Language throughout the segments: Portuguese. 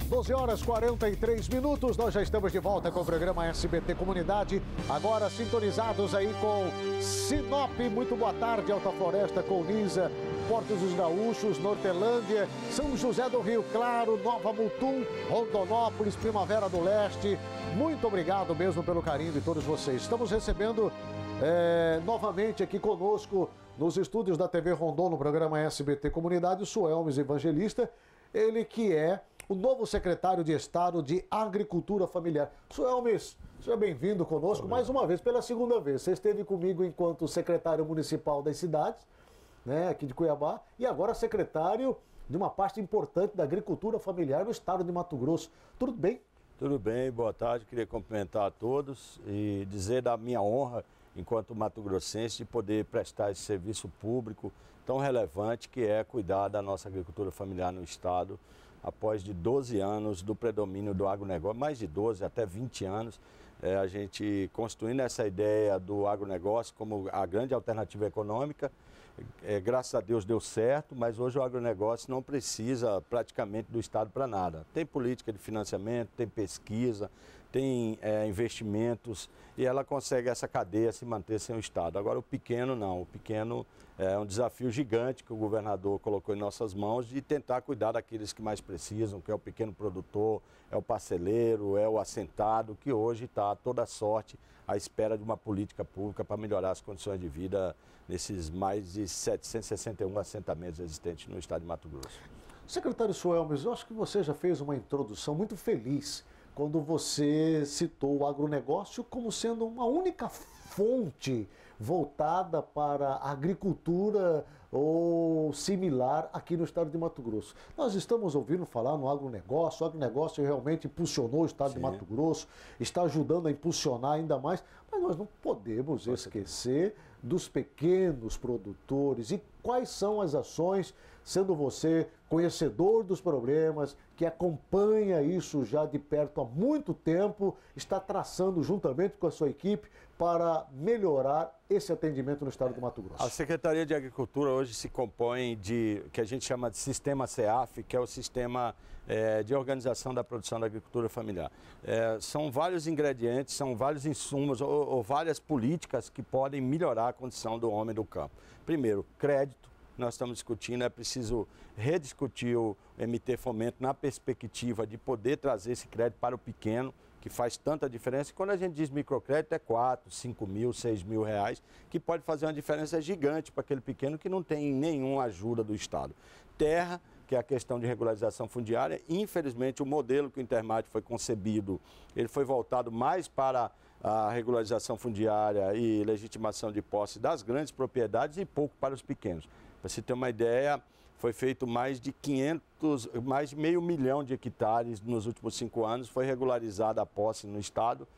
12 horas 43 minutos, nós já estamos de volta com o programa SBT Comunidade, agora sintonizados aí com Sinop, muito boa tarde, Alta Floresta, Colniza, Portos dos Gaúchos, Nortelândia, São José do Rio Claro, Nova Mutum, Rondonópolis, Primavera do Leste, muito obrigado mesmo pelo carinho de todos vocês. Estamos recebendo novamente aqui conosco nos estúdios da TV Rondon, no programa SBT Comunidade, o Suelmes Evangelista, ele que é o novo secretário de Estado de Agricultura Familiar. Suelmes, seja bem-vindo conosco mais uma vez, pela segunda vez. Você esteve comigo enquanto secretário municipal das cidades, né, aqui de Cuiabá, e agora secretário de uma parte importante da agricultura familiar no estado de Mato Grosso. Tudo bem? Tudo bem, boa tarde. Queria cumprimentar a todos e dizer da minha honra, enquanto mato-grossense, de poder prestar esse serviço público tão relevante que é cuidar da nossa agricultura familiar no estado, após de 12 anos do predomínio do agronegócio, mais de 12, até 20 anos, a gente construindo essa ideia do agronegócio como a grande alternativa econômica. Graças a Deus deu certo, mas hoje o agronegócio não precisa praticamente do Estado para nada. Tem política de financiamento, tem pesquisa, tem investimentos e ela consegue essa cadeia se manter sem o Estado. Agora o pequeno não, o pequeno é um desafio gigante que o governador colocou em nossas mãos de tentar cuidar daqueles que mais precisam, que é o pequeno produtor, é o parceleiro, é o assentado, que hoje está toda sorte à espera de uma política pública para melhorar as condições de vida nesses mais de 761 assentamentos existentes no estado de Mato Grosso. Secretário Suelmes, eu acho que você já fez uma introdução muito feliz quando você citou o agronegócio como sendo uma única fonte voltada para a agricultura ou similar aqui no estado de Mato Grosso. Nós estamos ouvindo falar no agronegócio, o agronegócio realmente impulsionou o estado de Mato Grosso, está ajudando a impulsionar ainda mais, mas nós não podemos esquecer dos pequenos produtores e quais são as ações, sendo você conhecedor dos problemas, que acompanha isso já de perto há muito tempo, está traçando juntamente com a sua equipe para melhorar esse atendimento no estado do Mato Grosso. A Secretaria de Agricultura hoje se compõe de, que a gente chama de Sistema SEAF, que é o Sistema de Organização da Produção da Agricultura Familiar. São vários ingredientes, são vários insumos ou várias políticas que podem melhorar a condição do homem do campo. Primeiro, crédito. Nós estamos discutindo, é preciso rediscutir o MT Fomento na perspectiva de poder trazer esse crédito para o pequeno, que faz tanta diferença. E quando a gente diz microcrédito, é 4, 5 mil, 6 mil reais, que pode fazer uma diferença gigante para aquele pequeno que não tem nenhuma ajuda do Estado. Terra, que é a questão de regularização fundiária. Infelizmente, o modelo que o Intermate foi concebido, ele foi voltado mais para a regularização fundiária e legitimação de posse das grandes propriedades e pouco para os pequenos. Para você ter uma ideia, foi feito mais de 500 milhão de hectares nos últimos 5 anos, foi regularizada a posse no estado,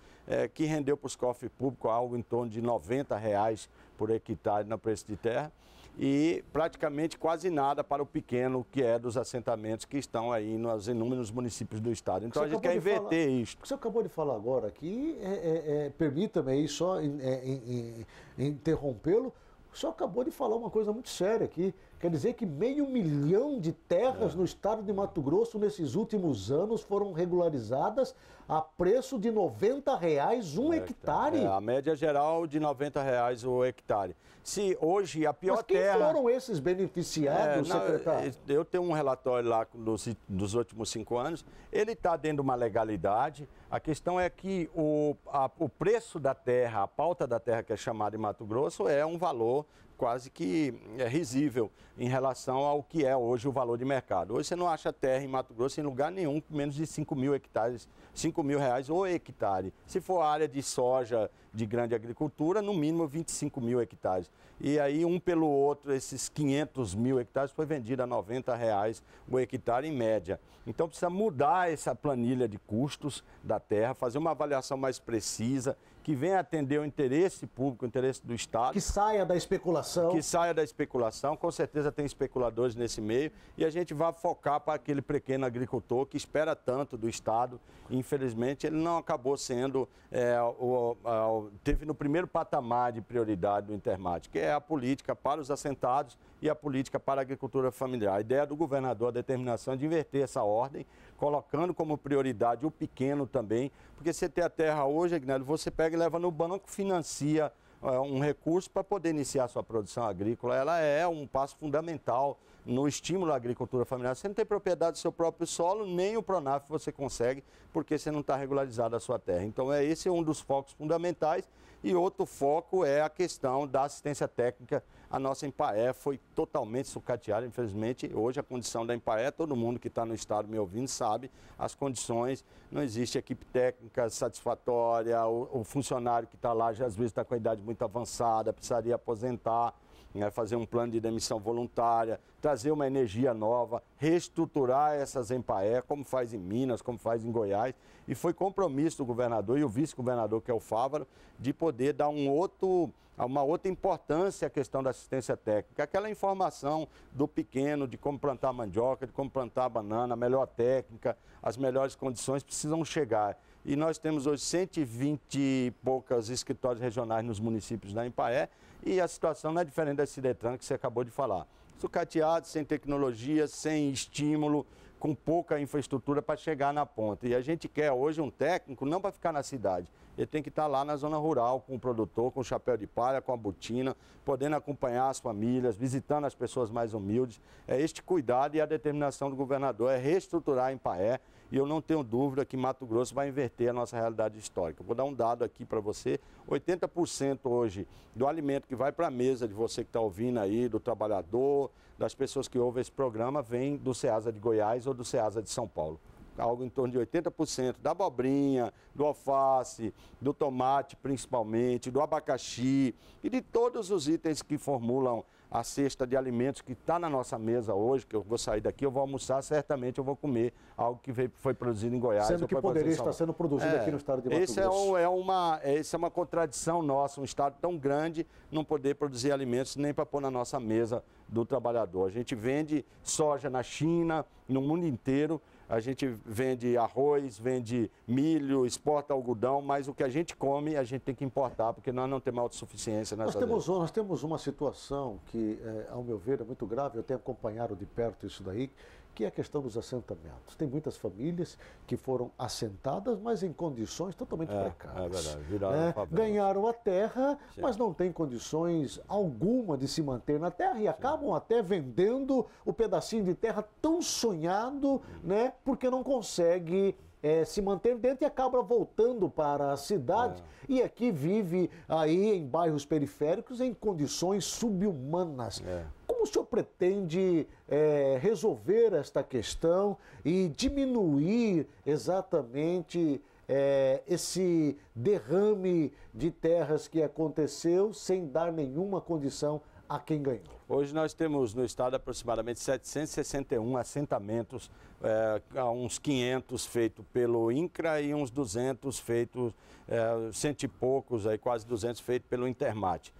que rendeu para os cofres públicos algo em torno de R$90 por hectare no preço de terra e praticamente quase nada para o pequeno, que é dos assentamentos que estão aí nos inúmeros municípios do estado. Então a gente quer inverter isso. O que você acabou de falar agora aqui, permita-me aí só interrompê-lo, o senhor acabou de falar uma coisa muito séria aqui. Quer dizer que 500 mil de terras no estado de Mato Grosso nesses últimos anos foram regularizadas a preço de R$90 um hectare. A média geral de R$90 o hectare. Se hoje a pior terra... Mas quem foram esses beneficiados, secretário? Eu tenho um relatório lá dos últimos 5 anos. Ele está dentro de uma legalidade. A questão é que o preço da terra, a pauta da terra que é chamada em Mato Grosso, é um valor quase que risível em relação ao que é hoje o valor de mercado. Hoje você não acha terra em Mato Grosso em lugar nenhum com menos de 5 mil hectares, R$5.000 o hectare. Se for área de soja de grande agricultura, no mínimo 25 mil hectares. E aí, um pelo outro, esses 500 mil hectares foi vendido a R$90 o hectare em média. Então precisa mudar essa planilha de custos da terra, fazer uma avaliação mais precisa, que venha atender o interesse público, o interesse do Estado. Que saia da especulação. Que saia da especulação, com certeza tem especuladores nesse meio, e a gente vai focar para aquele pequeno agricultor que espera tanto do Estado. Infelizmente, ele não acabou sendo, teve no primeiro patamar de prioridade do Intermate, que é a política para os assentados e a política para a agricultura familiar. A ideia do governador, a determinação é de inverter essa ordem, colocando como prioridade o pequeno também, porque você tem a terra hoje, Agnello, você pega e leva no banco, financia um recurso para poder iniciar sua produção agrícola. Ela é um passo fundamental no estímulo à agricultura familiar. Você não tem propriedade do seu próprio solo, nem o Pronaf você consegue, porque você não está regularizado a sua terra. Então, esse é um dos focos fundamentais. E outro foco é a questão da assistência técnica. A nossa Empaé foi totalmente sucateada, infelizmente. Hoje a condição da Empaé, todo mundo que está no estado me ouvindo sabe, as condições, não existe equipe técnica satisfatória, o funcionário que está lá já às vezes está com a idade muito avançada, precisaria aposentar, fazer um plano de demissão voluntária, trazer uma energia nova, reestruturar essas Empaé, como faz em Minas, como faz em Goiás. E foi compromisso do governador e o vice-governador, que é o Fávaro, de poder dar uma outra importância à questão da assistência técnica. Aquela informação do pequeno, de como plantar mandioca, de como plantar banana, a melhor técnica, as melhores condições precisam chegar. E nós temos hoje 120 e poucos escritórios regionais nos municípios da Empaé, e a situação não é diferente da Cidetran que você acabou de falar. Sucateado, sem tecnologia, sem estímulo, com pouca infraestrutura para chegar na ponta. E a gente quer hoje um técnico não para ficar na cidade. Ele tem que estar lá na zona rural, com o produtor, com o chapéu de palha, com a botina, podendo acompanhar as famílias, visitando as pessoas mais humildes. É este cuidado, e a determinação do governador é reestruturar a Empaé. E eu não tenho dúvida que Mato Grosso vai inverter a nossa realidade histórica. Vou dar um dado aqui para você: 80% hoje do alimento que vai para a mesa de você que está ouvindo aí, do trabalhador, das pessoas que ouvem esse programa, vem do Ceasa de Goiás ou do Ceasa de São Paulo. Algo em torno de 80% da abobrinha, do alface, do tomate principalmente, do abacaxi e de todos os itens que formulam a cesta de alimentos que está na nossa mesa hoje, que eu vou sair daqui, eu vou almoçar, certamente eu vou comer algo que foi produzido em Goiás. Sendo que poderia estar sendo produzido aqui no estado de Mato Grosso. Essa é uma contradição nossa, um estado tão grande não poder produzir alimentos nem para pôr na nossa mesa do trabalhador. A gente vende soja na China, no mundo inteiro. A gente vende arroz, vende milho, exporta algodão, mas o que a gente come, a gente tem que importar, porque nós não temos autossuficiência nessa nós temos uma situação que, ao meu ver, é muito grave. Eu tenho acompanhado de perto isso daí, que é a questão dos assentamentos. Tem muitas famílias que foram assentadas, mas em condições totalmente precárias. É verdade, ganharam a terra, mas não têm condições alguma de se manter na terra e acabam até vendendo o pedacinho de terra tão sonhado, né, porque não consegue se manter dentro e acaba voltando para a cidade e aqui vive aí em bairros periféricos em condições subhumanas. Como o senhor pretende resolver esta questão e diminuir exatamente esse derrame de terras que aconteceu sem dar nenhuma condição a quem ganhou? Hoje nós temos no estado aproximadamente 761 assentamentos, uns 500 feitos pelo INCRA e uns 200 feitos, cento e poucos, aí, quase 200 feitos pelo Intermate.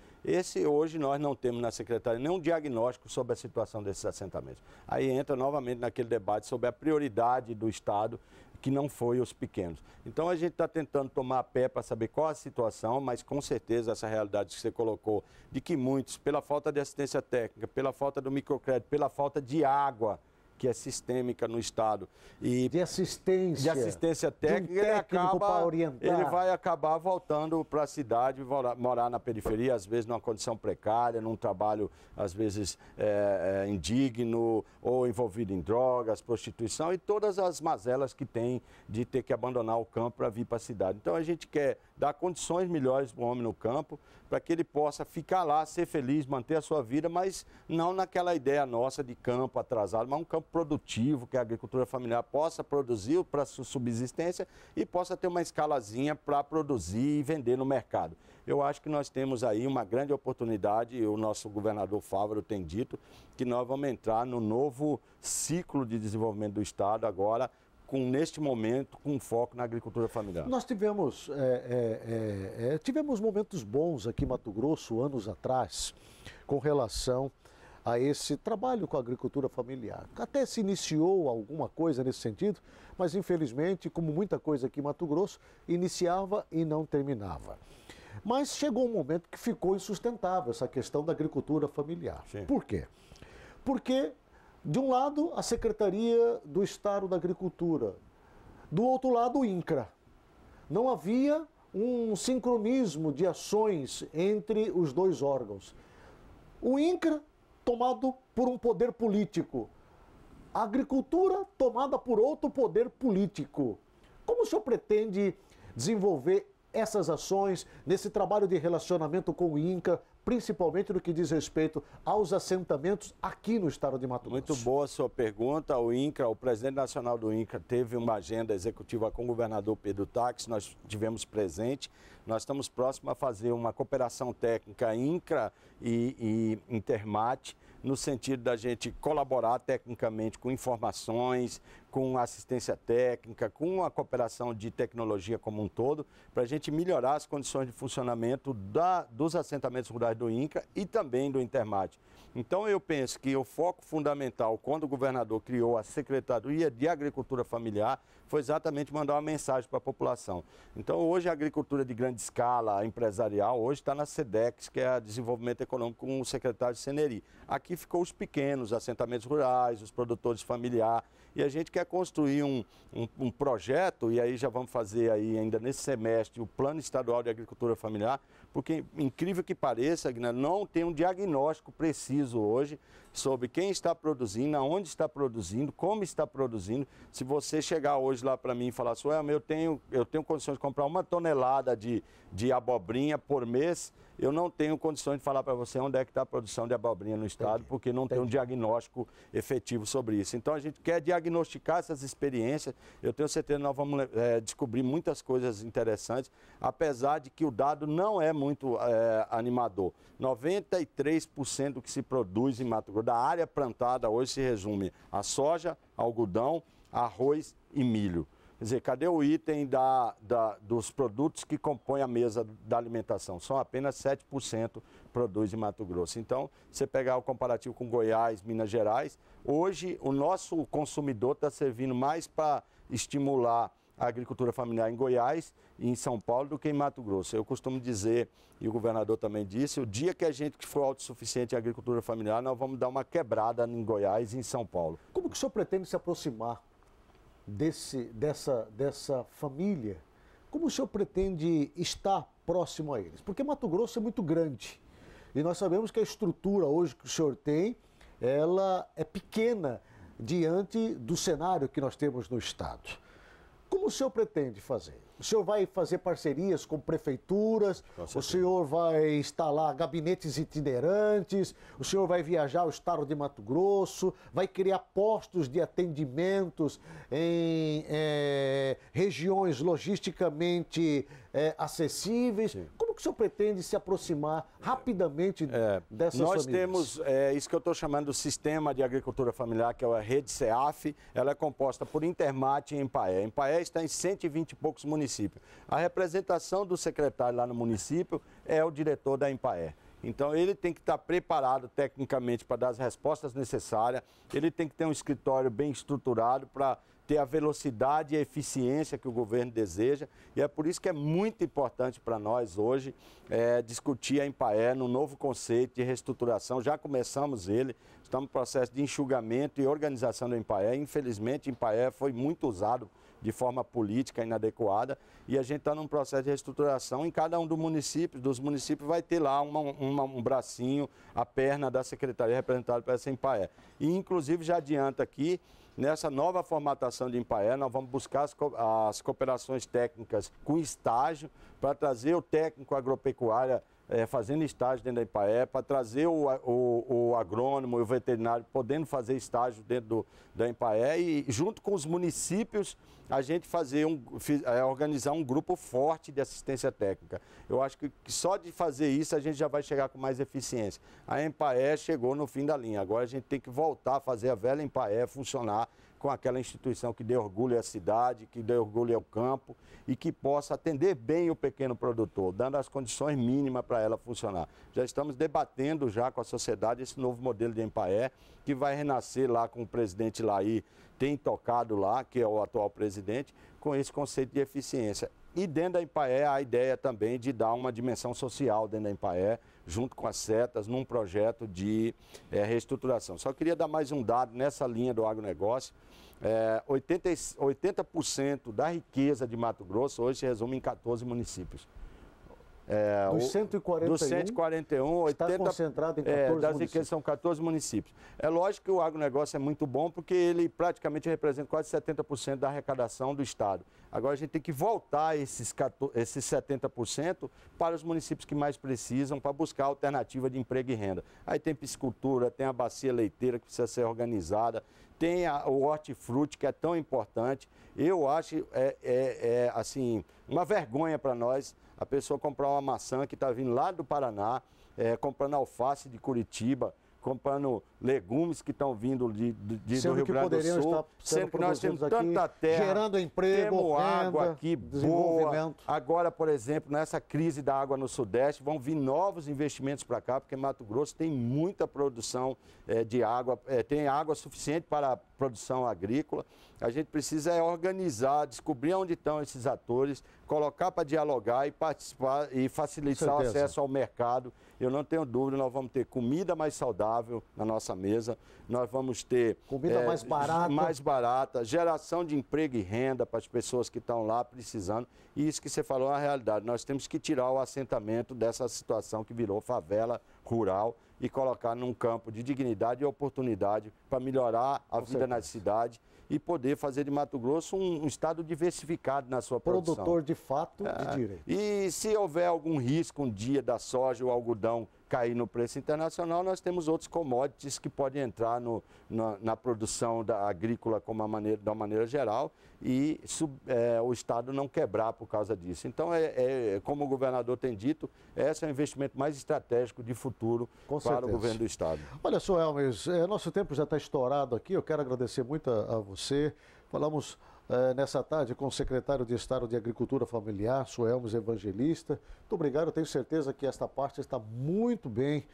Hoje nós não temos na Secretaria nenhum diagnóstico sobre a situação desses assentamentos. Aí entra novamente naquele debate sobre a prioridade do Estado, que não foi os pequenos. Então a gente está tentando tomar a pé para saber qual a situação, mas com certeza essa realidade que você colocou, de que muitos, pela falta de assistência técnica, pela falta do microcrédito, pela falta de água, que é sistêmica no estado, e de assistência técnica, ele vai acabar voltando para a cidade, morar na periferia, às vezes numa condição precária, num trabalho às vezes indigno, ou envolvido em drogas, prostituição e todas as mazelas que tem de ter que abandonar o campo para vir para a cidade. Então a gente quer dar condições melhores para o homem no campo, para que ele possa ficar lá, ser feliz, manter a sua vida, mas não naquela ideia nossa de campo atrasado, mas um campo produtivo, que a agricultura familiar possa produzir para sua subsistência e possa ter uma escalazinha para produzir e vender no mercado. Eu acho que nós temos aí uma grande oportunidade, o nosso governador Fávaro tem dito que nós vamos entrar no novo ciclo de desenvolvimento do Estado agora, neste momento, com foco na agricultura familiar. Nós tivemos momentos bons aqui em Mato Grosso, anos atrás, com relação a esse trabalho com a agricultura familiar. Até se iniciou alguma coisa nesse sentido, mas infelizmente, como muita coisa aqui em Mato Grosso, iniciava e não terminava. Mas chegou um momento que ficou insustentável essa questão da agricultura familiar. Sim. Por quê? Porque, de um lado, a Secretaria do Estado da Agricultura, do outro lado, o INCRA. Não havia um sincronismo de ações entre os dois órgãos. O INCRA tomado por um poder político, a agricultura tomada por outro poder político. Como o senhor pretende desenvolver essas ações nesse trabalho de relacionamento com o INCRA, principalmente no que diz respeito aos assentamentos aqui no estado de Mato Grosso? Muito boa a sua pergunta. O INCRA, o presidente nacional do INCRA, teve uma agenda executiva com o governador Pedro Taques, nós tivemos presente. Nós estamos próximos a fazer uma cooperação técnica INCRA e Intermate, no sentido da gente colaborar tecnicamente com informações, com assistência técnica, com a cooperação de tecnologia como um todo, para a gente melhorar as condições de funcionamento dos assentamentos rurais do INCRA e também do Intermate. Então eu penso que o foco fundamental, quando o governador criou a Secretaria de Agricultura Familiar, foi exatamente mandar uma mensagem para a população. Então hoje a agricultura de grande escala, empresarial, hoje está na SEDEX, que é a Desenvolvimento Econômico, com o secretário Seneri. Aqui ficou os pequenos assentamentos rurais, os produtores familiares, e a gente quer construir um projeto, e aí já vamos fazer aí ainda nesse semestre o Plano Estadual de Agricultura Familiar, porque, incrível que pareça, não tem um diagnóstico preciso hoje sobre quem está produzindo, aonde está produzindo, como está produzindo. Se você chegar hoje lá para mim e falar assim, eu tenho condições de comprar 1 tonelada de abobrinha por mês, eu não tenho condições de falar para você onde é que está a produção de abobrinha no estado, porque não tem um diagnóstico efetivo sobre isso. Então a gente quer diagnosticar essas experiências. Eu tenho certeza que nós vamos descobrir muitas coisas interessantes, apesar de que o dado não é muito animador. 93% do que se produz em Mato Grosso, da área plantada hoje, se resume a soja, algodão, arroz e milho. Quer dizer, cadê o item dos produtos que compõem a mesa da alimentação? São apenas 7% produz em Mato Grosso. Então, você pegar o comparativo com Goiás, Minas Gerais, hoje o nosso consumidor está servindo mais para estimular a agricultura familiar em Goiás e em São Paulo do que em Mato Grosso. Eu costumo dizer, e o governador também disse, o dia que a gente for autossuficiente em agricultura familiar, nós vamos dar uma quebrada em Goiás e em São Paulo. Como que o senhor pretende se aproximar dessa família? Como o senhor pretende estar próximo a eles? Porque Mato Grosso é muito grande e nós sabemos que a estrutura hoje que o senhor tem, ela é pequena diante do cenário que nós temos no estado. Como o senhor pretende fazer? O senhor vai fazer parcerias com prefeituras? O senhor vai instalar gabinetes itinerantes? O senhor vai viajar ao estado de Mato Grosso? Vai criar postos de atendimentos em regiões logisticamente acessíveis? Sim. Como que o senhor pretende se aproximar rapidamente dessas famílias? Nós temos isso que eu estou chamando do Sistema de Agricultura Familiar, que é a Rede CEAF. Ela é composta por Intermate e Empaé. Empaé está em 120 e poucos municípios. A representação do secretário lá no município é o diretor da Empaé. Então, ele tem que estar preparado tecnicamente para dar as respostas necessárias, ele tem que ter um escritório bem estruturado para ter a velocidade e a eficiência que o governo deseja, e é por isso que é muito importante para nós hoje discutir a Empaé no novo conceito de reestruturação. Já começamos ele, estamos no processo de enxugamento e organização da Empaé. Infelizmente, a Empaé foi muito usado de forma política inadequada, e a gente está num processo de reestruturação. Em cada um dos municípios vai ter lá um bracinho, a perna da secretaria representada por essa Empaé. E inclusive já adianta aqui, nessa nova formatação de Empaé, nós vamos buscar as cooperações técnicas com estágio para trazer o técnico agropecuário fazendo estágio dentro da Empaé, para trazer o agrônomo e o veterinário podendo fazer estágio dentro da Empaé, e junto com os municípios a gente organizar um grupo forte de assistência técnica. Eu acho que só de fazer isso a gente já vai chegar com mais eficiência. A Empaé chegou no fim da linha, agora a gente tem que voltar a fazer a velha Empaé funcionar com aquela instituição que dê orgulho à cidade, que dê orgulho ao campo e que possa atender bem o pequeno produtor, dando as condições mínimas para ela funcionar. Já estamos debatendo já com a sociedade esse novo modelo de Empaé, que vai renascer lá com o presidente Laí, tem tocado lá, que é o atual presidente, com esse conceito de eficiência. E dentro da Empaé, a ideia também de dar uma dimensão social dentro da Empaé, junto com as setas, num projeto de reestruturação. Só queria dar mais um dado nessa linha do agronegócio. 80% da riqueza de Mato Grosso hoje se resume em 14 municípios. Dos 141, está concentrado em 14 das municípios. riquezas são 14 municípios. É lógico que o agronegócio é muito bom porque ele praticamente representa quase 70% da arrecadação do Estado. Agora a gente tem que voltar esses 70% para os municípios que mais precisam para buscar alternativa de emprego e renda. Aí tem piscicultura, tem a bacia leiteira que precisa ser organizada, tem o hortifruti que é tão importante. Eu acho assim, uma vergonha para nós a pessoa comprar uma maçã que está vindo lá do Paraná, comprando alface de Curitiba, comprando legumes que estão vindo do Rio Grande do Sul, sendo que nós temos tanta terra, gerando emprego, temos renda, água aqui boa. Agora, por exemplo, nessa crise da água no Sudeste, vão vir novos investimentos para cá, porque Mato Grosso tem muita produção de água, tem água suficiente para a produção agrícola. A gente precisa organizar, descobrir onde estão esses atores, colocar para dialogar e participar e facilitar o acesso ao mercado. Eu não tenho dúvida, nós vamos ter comida mais saudável na nossa mesa, nós vamos ter comida mais barata, geração de emprego e renda para as pessoas que estão lá precisando. E isso que você falou é uma realidade. Nós temos que tirar o assentamento dessa situação que virou favela rural e colocar num campo de dignidade e oportunidade para melhorar a vida na cidade e poder fazer de Mato Grosso um estado diversificado na sua produção. Produtor de fato de direito. E se houver algum risco um dia da soja ou algodão cair no preço internacional, nós temos outros commodities que podem entrar na produção agrícola de uma maneira geral e o Estado não quebrar por causa disso. Então, como o governador tem dito, esse é o investimento mais estratégico de futuro para o governo do Estado. Olha só, Elmes, nosso tempo já está estourado aqui, eu quero agradecer muito a você. Falamos nessa tarde com o secretário de Estado de Agricultura Familiar, Suelmes Evangelista. Muito obrigado, eu tenho certeza que esta parte está muito bem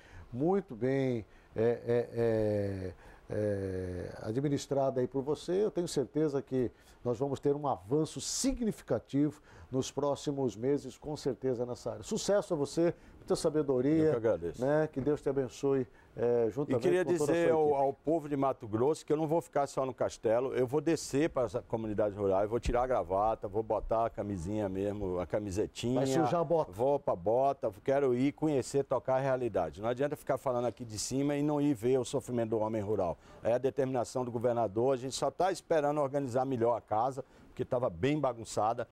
administrada aí por você. Eu tenho certeza que nós vamos ter um avanço significativo nos próximos meses, com certeza, nessa área. Sucesso a você, muita sabedoria. Eu que agradeço. Né? Que Deus te abençoe juntamente com toda a sua equipe. E queria dizer ao povo de Mato Grosso que eu não vou ficar só no castelo, eu vou descer para essa comunidade rural, eu vou tirar a gravata, vou botar a camisinha mesmo, a camisetinha. Vai sujar a bota. Vou para a bota, quero ir conhecer, tocar a realidade. Não adianta ficar falando aqui de cima e não ir ver o sofrimento do homem rural. É a determinação do governador, a gente só está esperando organizar melhor a casa, porque estava bem bagunçada.